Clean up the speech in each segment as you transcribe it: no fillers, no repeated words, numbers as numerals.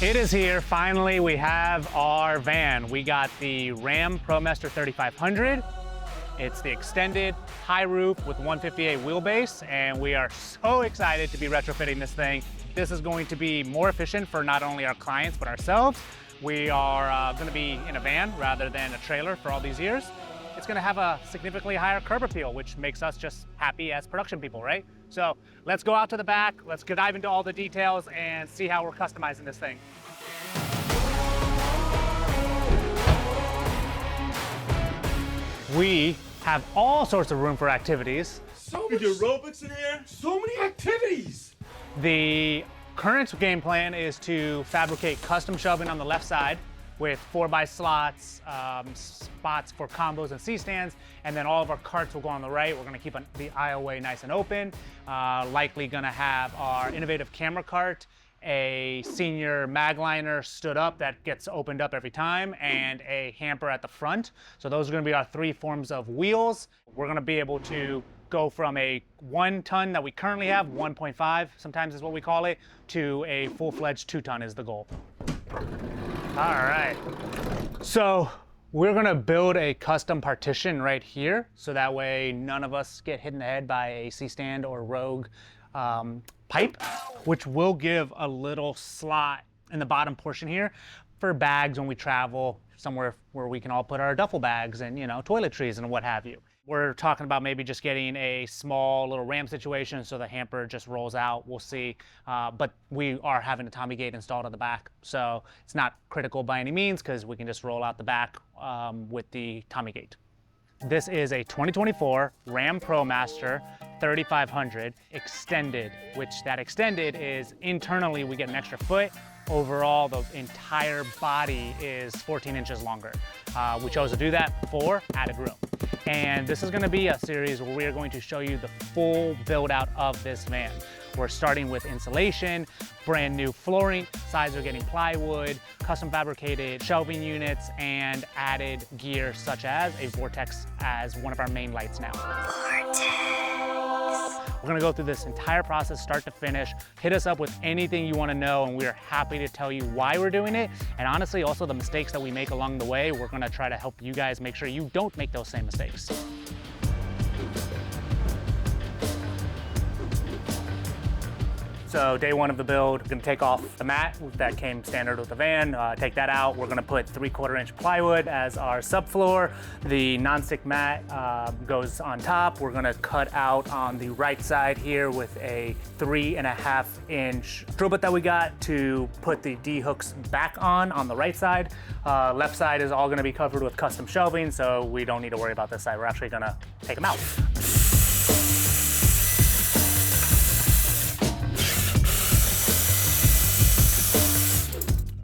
It is here. Finally, we have our van. We got the Ram ProMaster 3500. It's the extended high roof with 158 wheelbase, and we are so excited to be retrofitting this thing. This is going to be more efficient for not only our clients, but ourselves. We are going to be in a van rather than a trailer for all these years. It's going to have a significantly higher curb appeal, which makes us just happy as production people, right? So let's go out to the back, let's dive into all the details and see how we're customizing this thing. We have all sorts of room for activities. So many aerobics in here, so many activities. The current game plan is to fabricate custom shelving on the left side with 4x slots, spots for combos and C-stands, and then all of our carts will go on the right. We're gonna keep the aisleway nice and open. Likely gonna have our innovative camera cart, a senior mag liner stood up that gets opened up every time, and a hamper at the front. So those are gonna be our three forms of wheels. We're gonna be able to go from a 1 ton that we currently have, 1.5 sometimes is what we call it, to a full-fledged 2 ton is the goal. All right, so we're gonna build a custom partition right here, so that way none of us get hit in the head by a C-stand or Rogue pipe, which will give a little slot in the bottom portion here for bags when we travel somewhere where we can all put our duffel bags and, you know, toiletries and what have you. We're talking about maybe just getting a small little ramp situation so the hamper just rolls out. We'll see. But we are having a Tommy gate installed on the back. So it's not critical by any means because we can just roll out the back with the Tommy gate. This is a 2024 Ram ProMaster 3500 extended, which that extended is internally we get an extra foot. Overall, the entire body is 14 inches longer. We chose to do that for added room. And this is gonna be a series where we are going to show you the full build out of this van. We're starting with insulation, brand new flooring, sides are getting plywood, custom fabricated shelving units, and added gear such as a Vortex as one of our main lights now. We're gonna go through this entire process, start to finish. Hit us up with anything you wanna know, and we are happy to tell you why we're doing it. And honestly, also the mistakes that we make along the way, we're gonna try to help you guys make sure you don't make those same mistakes. So day one of the build, we're gonna take off the mat that came standard with the van, take that out. We're gonna put 3/4 inch plywood as our subfloor. The nonstick mat goes on top. We're gonna cut out on the right side here with a 3.5 inch drill bit that we got to put the D-hooks back on the right side. Left side is all gonna be covered with custom shelving, so we don't need to worry about this side. We're actually gonna take them out.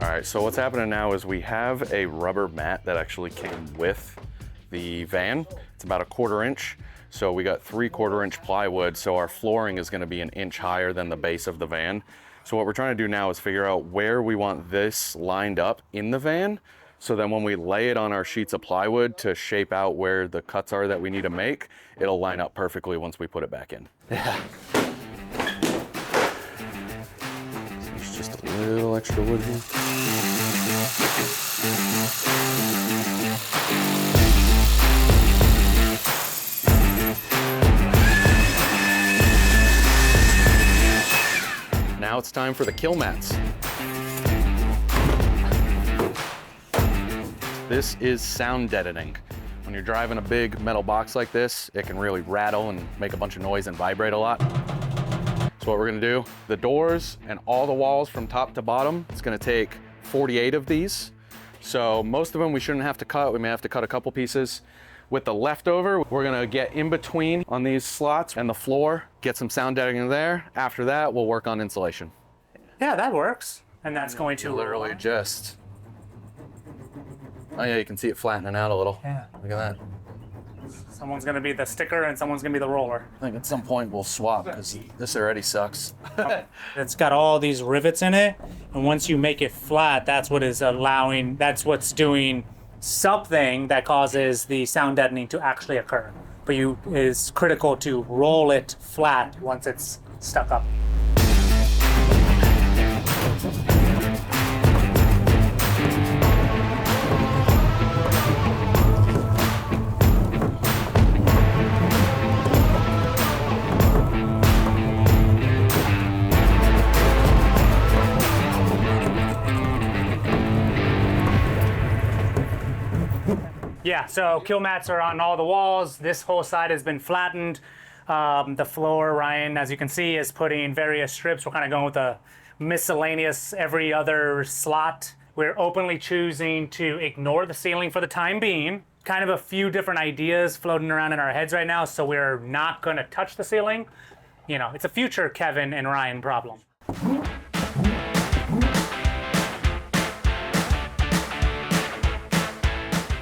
All right, so what's happening now is we have a rubber mat that actually came with the van. It's about 1/4 inch. So we got 3/4 inch plywood. So our flooring is gonna be 1 inch higher than the base of the van. So what we're trying to do now is figure out where we want this lined up in the van. So then when we lay it on our sheets of plywood to shape out where the cuts are that we need to make, it'll line up perfectly once we put it back in. Yeah. There's just a little extra wood here. Now it's time for the kill mats. This is sound deadening. When you're driving a big metal box like this, it can really rattle and make a bunch of noise and vibrate a lot. So what we're gonna do, the doors and all the walls from top to bottom, it's gonna take 48 of these. So most of them we shouldn't have to cut. We may have to cut a couple pieces. With the leftover, we're gonna get in between on these slots and the floor, get some sound deadening there. After that, we'll work on insulation. Yeah, that works. And that's going to literally just, oh yeah, you can see it flattening out a little. Yeah. Look at that. Someone's gonna be the sticker and someone's gonna be the roller. I think at some point we'll swap because this already sucks. It's got all these rivets in it, and once you make it flat, that's what's doing something that causes the sound deadening to actually occur. But it's critical to roll it flat once it's stuck up. yeah, so kill mats are on all the walls. This whole side has been flattened. The floor, Ryan, as you can see, is putting various strips. We're kind of going with a miscellaneous every other slot. We're openly choosing to ignore the ceiling for the time being. Kind of a few different ideas floating around in our heads right now, so we're not going to touch the ceiling. You know, it's a future Kevin and Ryan problem.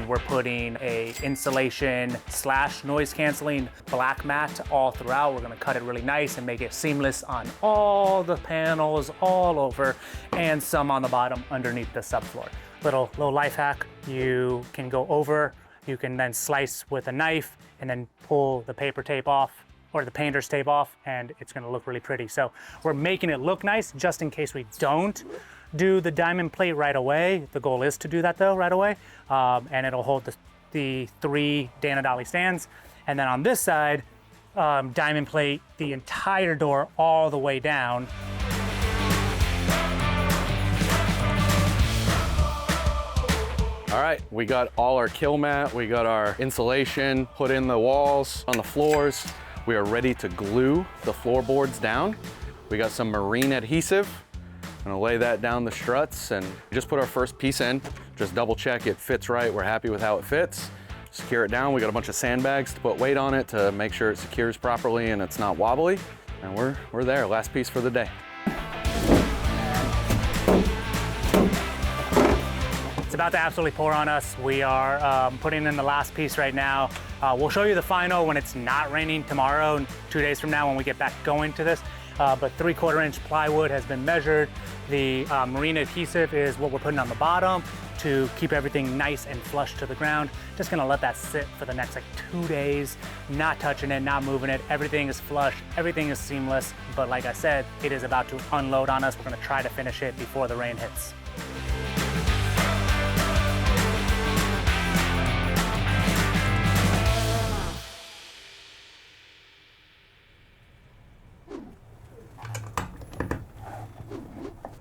We're putting a insulation / noise canceling black mat all throughout. We're gonna cut it really nice and make it seamless on all the panels all over, and some on the bottom underneath the subfloor. Little life hack, you can go over, you can then slice with a knife and then pull the paper tape off or the painter's tape off, and it's gonna look really pretty. So we're making it look nice just in case we don't do the diamond plate right away. The goal is to do that though right away, and it'll hold the 3 Dana Dolly stands. And then on this side, diamond plate the entire door all the way down. All right, we got all our kill mat, we got our insulation put in the walls, on the floors. We are ready to glue the floorboards down. We got some marine adhesive. I'm gonna lay that down the struts and just put our first piece in. Just double check it fits right. We're happy with how it fits. Secure it down. We got a bunch of sandbags to put weight on it to make sure it secures properly and it's not wobbly. And we're there, last piece for the day. It's about to absolutely pour on us. We are putting in the last piece right now. We'll show you the final when it's not raining tomorrow, 2 days from now when we get back going to this. But 3/4 inch plywood has been measured. The marine adhesive is what we're putting on the bottom to keep everything nice and flush to the ground. Just gonna let that sit for the next 2 days, not touching it, not moving it. Everything is flush, everything is seamless. But like I said, it is about to unload on us. We're gonna try to finish it before the rain hits.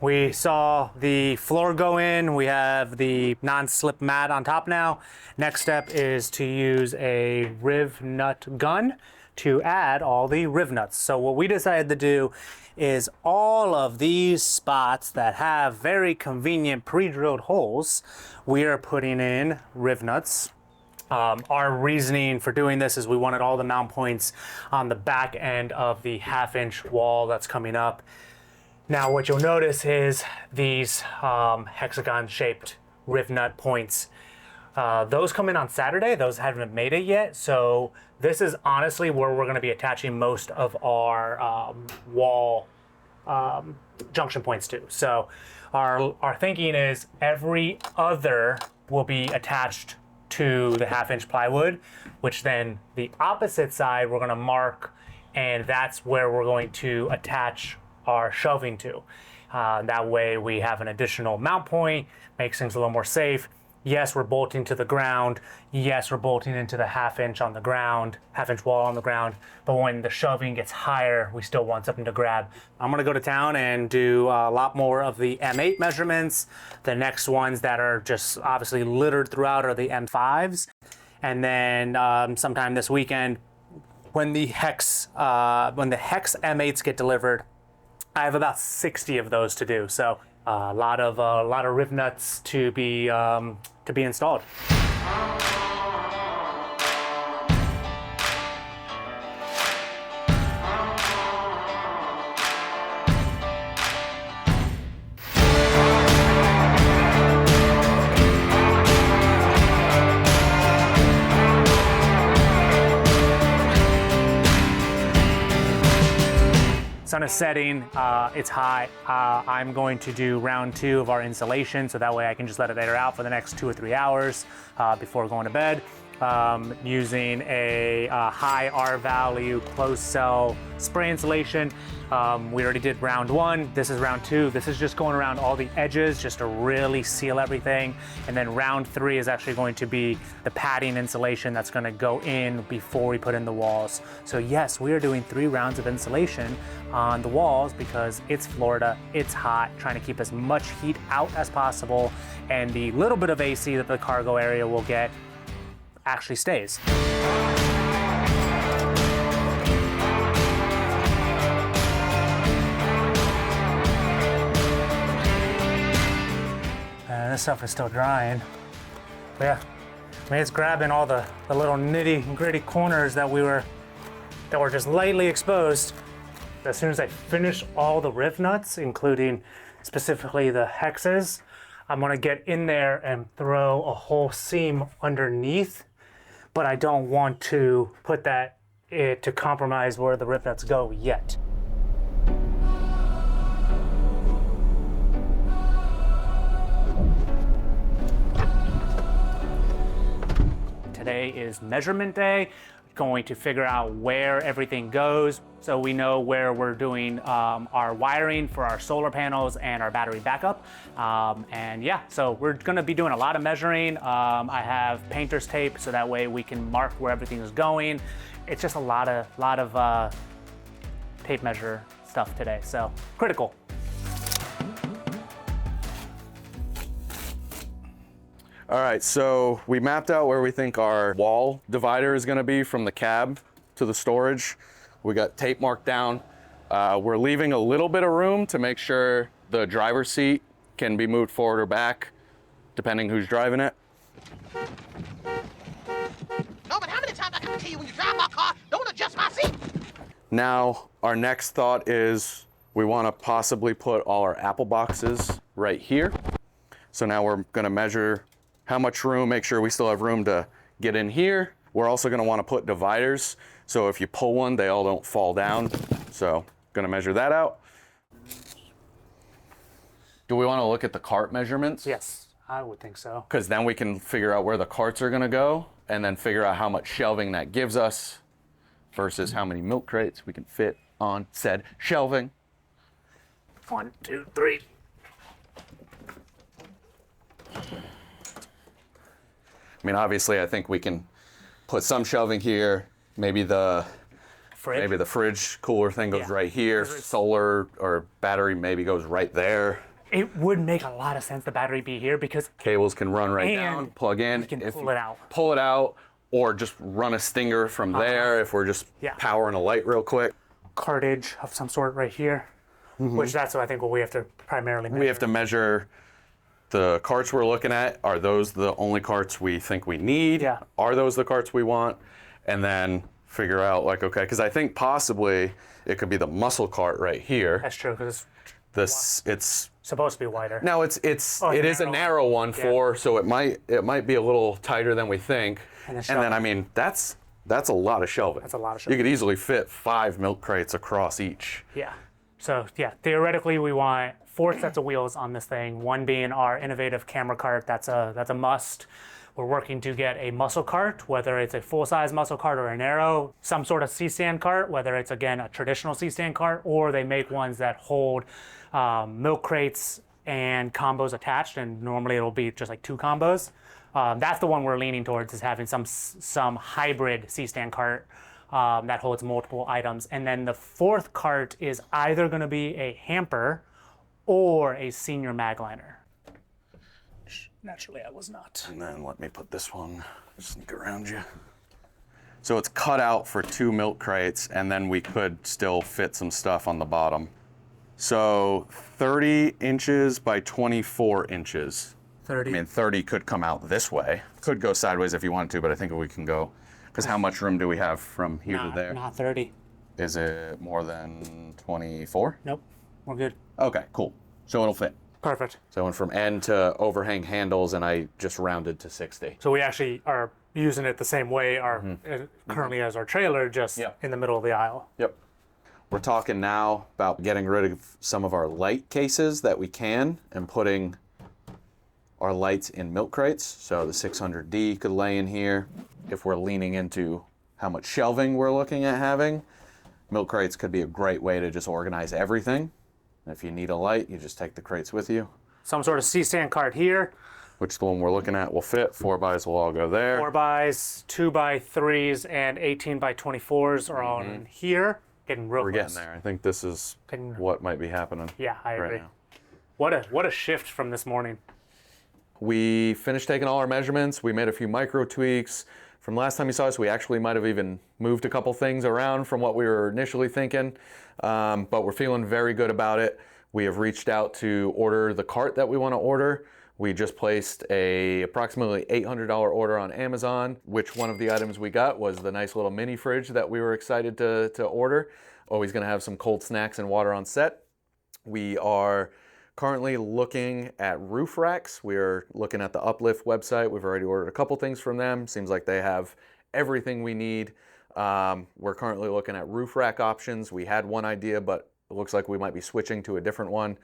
We saw the floor go in. We have the non-slip mat on top now. Next step is to use a Rivnut gun to add all the Rivnuts. So what we decided to do is all of these spots that have very convenient pre-drilled holes, we are putting in Rivnuts. Our reasoning for doing this is we wanted all the mount points on the back end of the 1/2 inch wall that's coming up. Now what you'll notice is these hexagon shaped Rivnut points. Those come in on Saturday, those haven't made it yet. So this is honestly where we're gonna be attaching most of our wall junction points to. So our thinking is every other will be attached to the 1/2 inch plywood, which then the opposite side we're gonna mark, and that's where we're going to attach our shelving to. That way we have an additional mount point, makes things a little more safe. Yes, we're bolting to the ground. Yes, we're bolting into the 1/2 inch on the ground, 1/2 inch wall on the ground. But when the shelving gets higher, we still want something to grab. I'm gonna go to town and do a lot more of the M8 measurements. The next ones that are just obviously littered throughout are the M5s. And then sometime this weekend, when the hex M8s get delivered, I have about 60 of those to do. So a lot of Rivnuts to be installed. Sun is setting, it's hot. I'm going to do round 2 of our insulation, so that way I can just let it air out for the next 2 or 3 hours before going to bed. Using a high R value closed cell spray insulation. We already did round 1, this is round 2. This is just going around all the edges just to really seal everything. And then round 3 is actually going to be the padding insulation that's gonna go in before we put in the walls. So yes, we are doing 3 rounds of insulation on the walls because it's Florida, it's hot, trying to keep as much heat out as possible. And the little bit of AC that the cargo area will get actually stays. And this stuff is still drying. But yeah, I mean, it's grabbing all the little nitty gritty corners that were just lightly exposed. As soon as I finish all the Rivnuts, including specifically the hexes, I'm gonna get in there and throw a whole seam underneath, but I don't want to put that to compromise where the Rivnuts go yet. Today is measurement day. Going to figure out where everything goes so we know where we're doing our wiring for our solar panels and our battery backup. And yeah, so we're gonna be doing a lot of measuring. I have painter's tape so that way we can mark where everything is going. It's just a lot of tape measure stuff today, so critical. All right, so we mapped out where we think our wall divider is gonna be from the cab to the storage. We got tape marked down. We're leaving a little bit of room to make sure the driver's seat can be moved forward or back, depending who's driving it. No, but how many times I come to you when you drive my car, don't adjust my seat? Now, our next thought is we wanna possibly put all our apple boxes right here. So now we're gonna measure how much room, make sure we still have room to get in here. We're also gonna wanna put dividers, so if you pull one, they all don't fall down. So, gonna measure that out. Do we wanna look at the cart measurements? Yes, I would think so. Because then we can figure out where the carts are gonna go, and then figure out how much shelving that gives us versus how many milk crates we can fit on said shelving. 1, 2, 3. I mean, obviously, I think we can put some shelving here. Maybe the fridge cooler thing goes right here. Solar or battery maybe goes right there. It would make a lot of sense the battery be here because Cables can run right down, plug in. you can pull it out. Pull it out, or just run a stinger from there if we're just powering a light real quick. Cartage of some sort right here, which that's what I think what we have to primarily measure. We have to measure the carts we're looking at. Are those the only carts we think we need? Yeah. Are those the carts we want? And then figure out like, okay, because I think possibly it could be the muscle cart right here. That's true, because It's supposed to be wider. no, it is a narrow one so it might be a little tighter than we think. And then I mean that's a lot of shelving. That's a lot of shelving. You could easily fit 5 milk crates across each. Yeah. So yeah, theoretically we want 4 sets of wheels on this thing. One being our innovative camera cart. That's a must. We're working to get a muscle cart, whether it's a full-size muscle cart or a narrow, some sort of C-stand cart, whether it's again a traditional C-stand cart, or they make ones that hold milk crates and combos attached, and normally it'll be just like 2 combos. That's the one we're leaning towards, is having some hybrid C-stand cart that holds multiple items. And then the 4th cart is either going to be a hamper or a senior magliner. Naturally, I was not. And then let me put this one, sneak around you. So it's cut out for 2 milk crates, and then we could still fit some stuff on the bottom. So 30 inches by 24 inches. 30. I mean, 30 could come out this way. Could go sideways if you wanted to, but I think we can go. Because how much room do we have from here to there? Not 30. Is it more than 24? Nope, we're good. Okay, cool. So it'll fit. Perfect. So I went from end to overhang handles, and I just rounded to 60. So we actually are using it the same way currently as our trailer, just in the middle of the aisle. Yep. We're talking now about getting rid of some of our light cases that we can and putting our lights in milk crates. So the 600D could lay in here. If we're leaning into how much shelving we're looking at having, milk crates could be a great way to just organize everything. If you need a light, you just take the crates with you. Some sort of C-stand cart here. Which the one we're looking at will fit. 4x will all go there. 4x, 2x3s, and 18x24s are all in here. Getting real We're close. getting there. I think this is what might be happening. Yeah, I agree. Now. What a shift from this morning. We finished taking all our measurements. We made a few micro tweaks, from last time you saw us, we actually might have even moved a couple things around from what we were initially thinking, but we're feeling very good about it. We have reached out to order the cart that we want to order. We just placed a approximately $800 order on Amazon, which one of the items we got was the nice little mini fridge that we were excited to order. Always gonna have some cold snacks and water on set. We are currently looking at roof racks. We're looking at the Uplift website. We've already ordered a couple things from them. Seems like they have everything we need. We're currently looking at roof rack options. We had one idea, but it looks like we might be switching to a different one.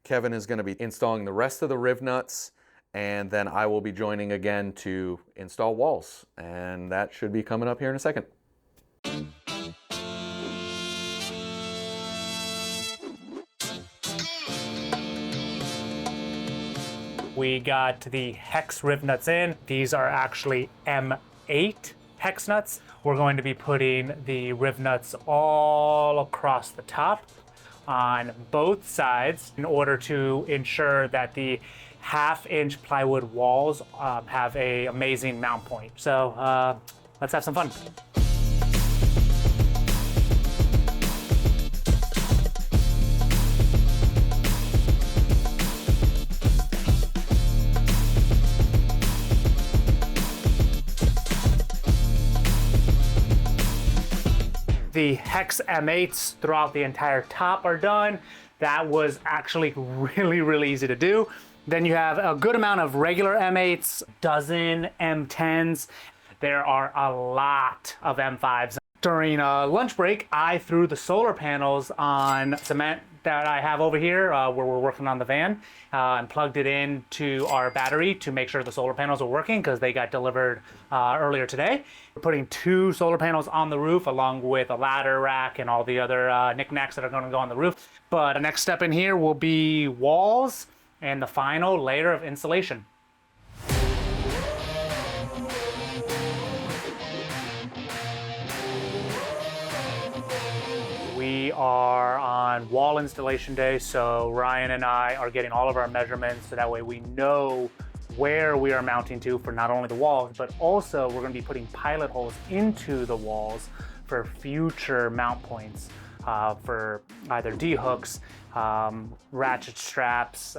Kevin is going to be installing the rest of the Rivnuts, and then I will be joining again to install walls. And that should be coming up here in a second. We got the hex Rivnuts in. These are actually M8 hex nuts. We're going to be putting the Rivnuts all across the top on both sides in order to ensure that the half-inch plywood walls have an amazing mount point. So let's have some fun. The hex M8s throughout the entire top are done. That was actually really easy to do. Then you have a good amount of regular M8s, dozen M10s. There are a lot of M5s. During lunch break, I threw the solar panels on cement that I have over here where we're working on the van and plugged it into our battery to make sure the solar panels are working because they got delivered earlier today. We're putting 2 solar panels on the roof along with a ladder rack and all the other knickknacks that are going to go on the roof. But the next step in here will be walls and the final layer of insulation. We are on wall installation day, so Ryan and I are getting all of our measurements so that way we know where we are mounting to for not only the walls, but also we're going to be putting pilot holes into the walls for future mount points for either D-hooks, ratchet straps,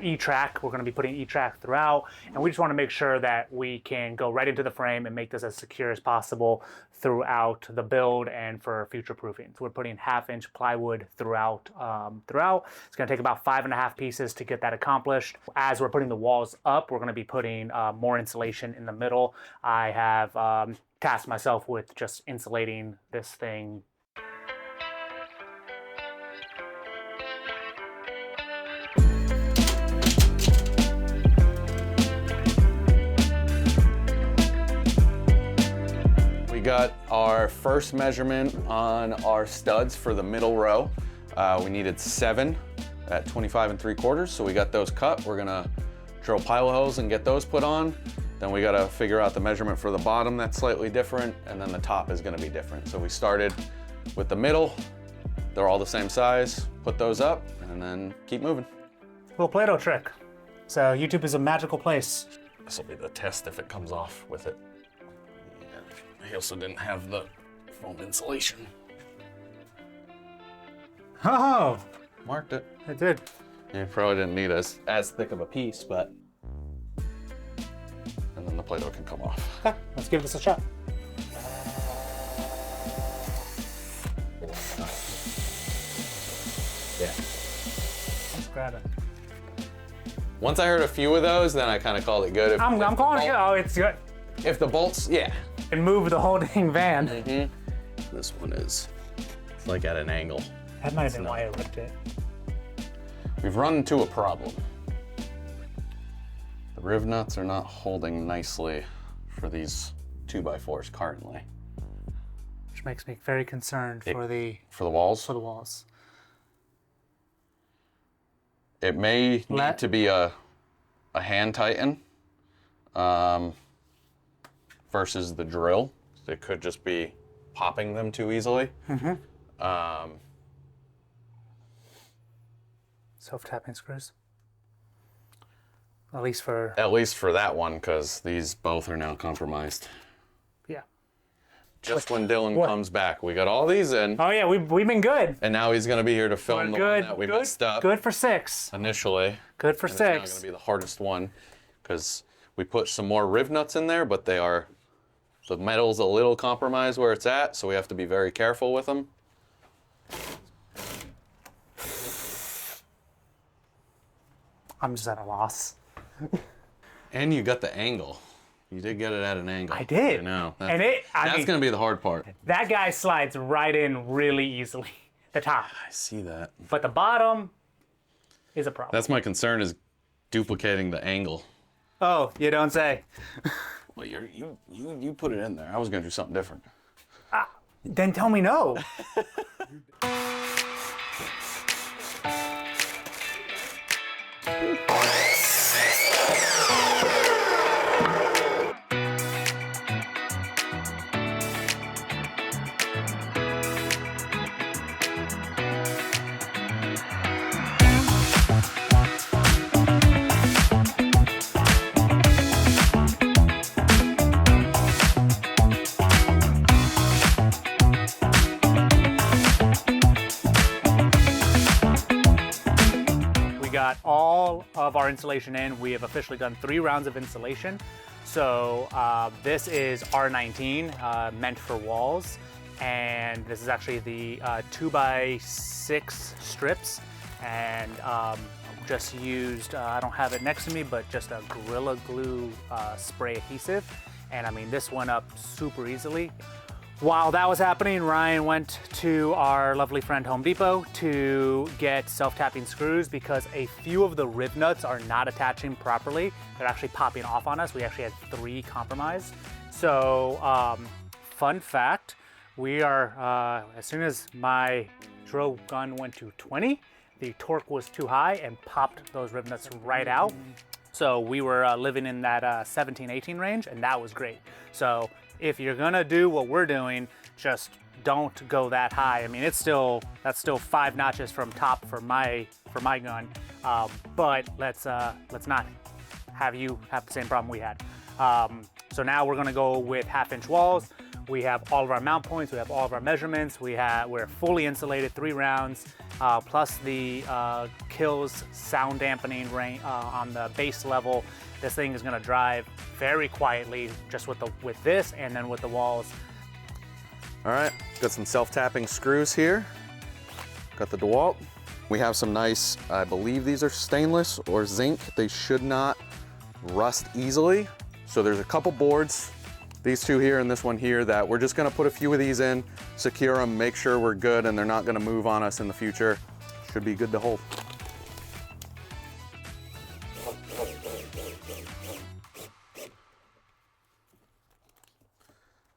E-track. We're going to be putting E-track throughout, and we just want to make sure that we can go right into the frame and make this as secure as possible throughout the build and for future proofing. So we're putting half-inch plywood throughout. It's going to take about 5.5 pieces to get that accomplished. As we're putting the walls up, we're going to be putting more insulation in the middle. I have tasked myself with just insulating this thing. We got our first measurement on our studs for the middle row. We needed 7 at 25 3/4, so we got those cut. We're gonna drill pilot holes and get those put on. Then we gotta figure out the measurement for the bottom that's slightly different, and then the top is gonna be different. So we started with the middle. They're all the same size. Put those up and then keep moving. Little Play-Doh trick. So YouTube is a magical place. This will be the test if it comes off with it. He also didn't have the foam insulation. Oh, Marked it. I did. You probably didn't need as thick of a piece, but... And then the Play-Doh can come off. Okay, let's give this a shot. Yeah. Let's grab it. Once I heard a few of those, then I kind of called it good. I'm calling it good. Oh, it's good. If the bolts, yeah. And move the whole dang van. Mm-hmm. This one is like at an angle. That might have been why I ripped it. We've run into a problem. The Rivnuts are not holding nicely for these 2x4s currently. Which makes me very concerned for the walls? For the walls. It may need to be a hand tighten versus the drill. It could just be popping them too easily. Self-tapping screws. At least for that one, because these both are now compromised. just when Dylan comes back. We got all these in. Oh yeah, we've been good. And now he's gonna be here to film the one that we messed up. Good for 6. Initially. Good for 6. It's now gonna be the hardest one because we put some more Rivnuts in there, but the metal's a little compromised where it's at, so we have to be very careful with them. I'm just at a loss. And you got the angle. You did get it at an angle. I did. I know. And that's going to be the hard part. That guy slides right in really easily. The top. I see that. But the bottom is a problem. That's my concern, is duplicating the angle. Oh, you don't say. Well, you put it in there. I was going to do something different. Then tell me no. Got all of our insulation in. We have officially done 3 rounds of insulation. So this is R19, meant for walls. And this is actually the 2x6 strips. And just used, I don't have it next to me, but just a Gorilla Glue spray adhesive. And I mean, this went up super easily. While that was happening, Ryan went to our lovely friend Home Depot to get self-tapping screws because a few of the Rivnuts are not attaching properly. They're actually popping off on us. We actually had 3 compromised. So, fun fact, we are, as soon as my drill gun went to 20, the torque was too high and popped those Rivnuts right out. So we were living in that 17, 18 range, and that was great. So if you're gonna do what we're doing, just don't go that high. I mean, that's still 5 notches from top for my gun. But let's not have you have the same problem we had. So now we're gonna go with 1/2-inch walls. We have all of our mount points. We have all of our measurements. We're fully insulated, 3 rounds, plus the Kills sound dampening on the base level. This thing is gonna drive very quietly, just with this and then with the walls. All right, got some self-tapping screws here. Got the DeWalt. We have some nice, I believe these are stainless or zinc. They should not rust easily. So there's a couple boards, these 2 here and this one here, that we're just gonna put a few of these in, secure them, make sure we're good and they're not gonna move on us in the future. Should be good to hold.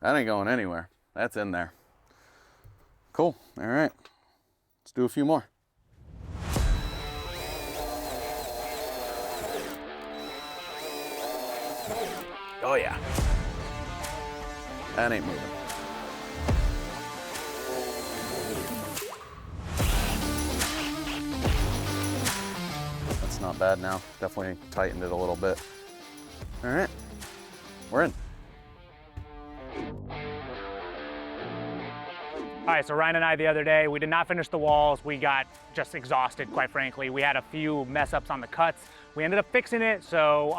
That ain't going anywhere. That's in there. Cool, all right. Let's do a few more. Oh yeah. That ain't moving. That's not bad now. Definitely tightened it a little bit. All right, we're in. All right, so Ryan and I the other day, we did not finish the walls. We got just exhausted, quite frankly. We had a few mess ups on the cuts. We ended up fixing it, so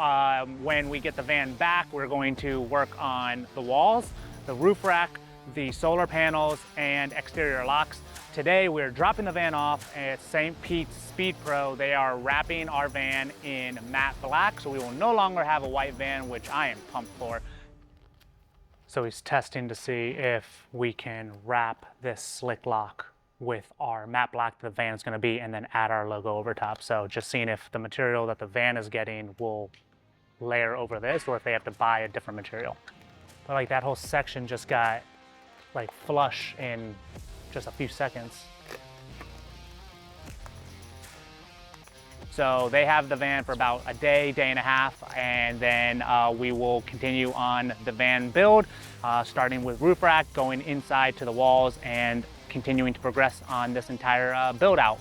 when we get the van back, we're going to work on the walls, the roof rack, the solar panels, and exterior locks. Today, we're dropping the van off at St. Pete's Speed Pro. They are wrapping our van in matte black, so we will no longer have a white van, which I am pumped for. So he's testing to see if we can wrap this slick lock with our matte black the van is going to be and then add our logo over top. So just seeing if the material that the van is getting will layer over this or if they have to buy a different material. But like that whole section just got like flush in just a few seconds. So they have the van for about a day, day and a half, and then we will continue on the van build, starting with roof rack, going inside to the walls, and continuing to progress on this entire build out.